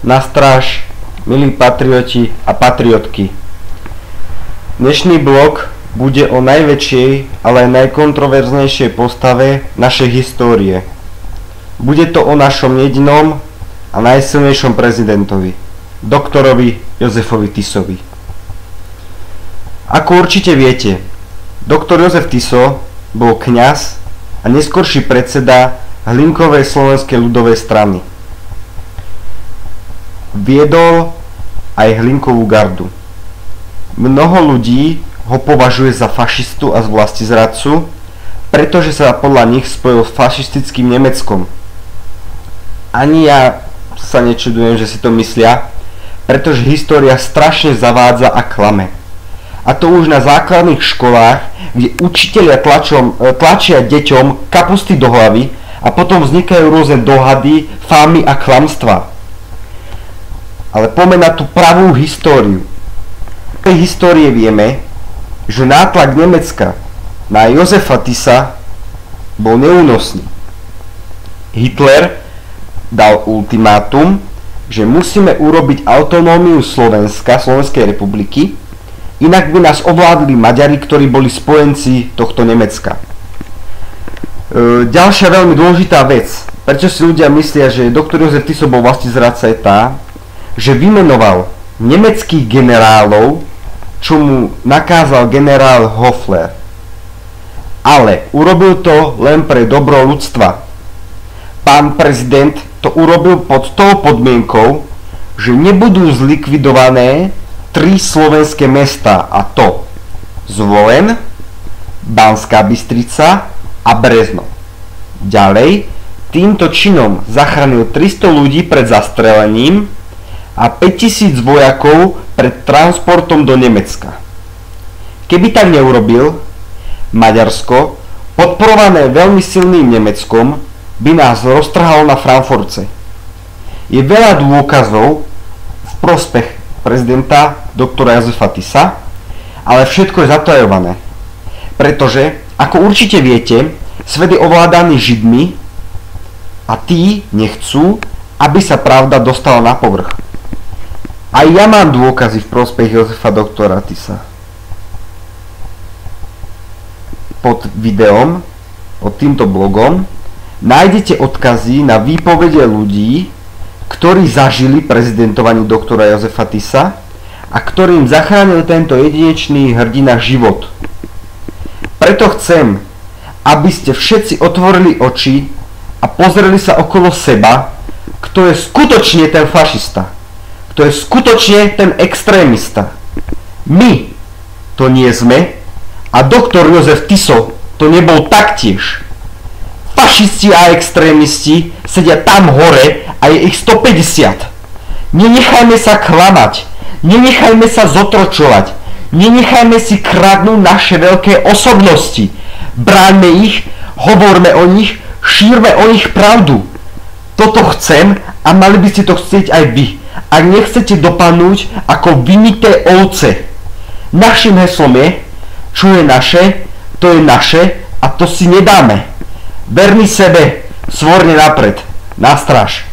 Na stráž, milí patrioti a patriotky. Dnešný blog bude o najväčšej, ale aj najkontroverznejšej postave našej histórie. Bude to o našom jedinom a najsilnejšom prezidentovi, doktorovi Jozefovi Tisovi. Ako určite viete, doktor Jozef Tiso bol kňaz a neskorší predseda Hlinkovej slovenskej ľudovej strany. Viedol aj Hlinkovú gardu. Mnoho ľudí ho považuje za fašistu a vlastizradcu, pretože sa podľa nich spojil s fašistickým Nemeckom. Ani ja sa nečudujem, že si to myslia, pretože história strašne zavádza a klame. A to už na základných školách, kde učitelia tlačia deťom kapusty do hlavy a potom vznikajú rôzne dohady, fámy a klamstvá. Ale poďme na tú pravú históriu. V tej histórii vieme, že nátlak Nemecka na Jozefa Tisa bol neúnosný. Hitler dal ultimátum, že musíme urobiť autonómiu Slovenskej republiky, inak by nás ovládli Maďari, ktorí boli spojenci tohto Nemecka. Ďalšia veľmi dôležitá vec, prečo si ľudia myslia, že doktor Jozef Tiso bol vlastizradca, je tá, že vymenoval nemeckých generálov, čo mu nakázal generál Hoffler. Ale urobil to len pre dobro ľudstva. Pán prezident to urobil pod tou podmienkou, že nebudú zlikvidované 3 slovenské mestá, a to Zvolen, Banská Bystrica a Brezno. Ďalej, týmto činom zachránil 300 ľudí pred zastrelením a 5000 vojakov pred transportom do Nemecka. Keby tak neurobil, Maďarsko, podporované veľmi silným Nemeckom, by nás roztrhalo na Frankfurte. Je veľa dôkazov v prospech prezidenta doktora Jozefa Tisa, ale všetko je zatajované. Pretože, ako určite viete, svet je ovládaný Židmi a tí nechcú, aby sa pravda dostala na povrch. Aj ja mám dôkazy v prospech Jozefa doktora Tisa. Pod videom, pod týmto blogom, nájdete odkazy na výpovede ľudí, ktorí zažili prezidentovanie doktora Jozefa Tisa a ktorým zachránil tento jedinečný hrdina život. Preto chcem, aby ste všetci otvorili oči a pozreli sa okolo seba, kto je skutočne ten fašista. Kto je skutočne ten extrémista. My to nie sme a doktor Jozef Tiso to nebol taktiež. Fašisti a extrémisti sedia tam hore a je ich 150. Nenechajme sa klamať, nenechajme sa zotročovať, nenechajme si kradnúť naše veľké osobnosti. Bráňme ich, hovorme o nich, šírme o nich pravdu. Toto chcem a mali by ste to chcieť aj vy. Ak nechcete dopadnúť ako vymité ovce. Našim heslom je, čo je naše, to je naše a to si nedáme. Verný sebe, svorne napred. Na stráž.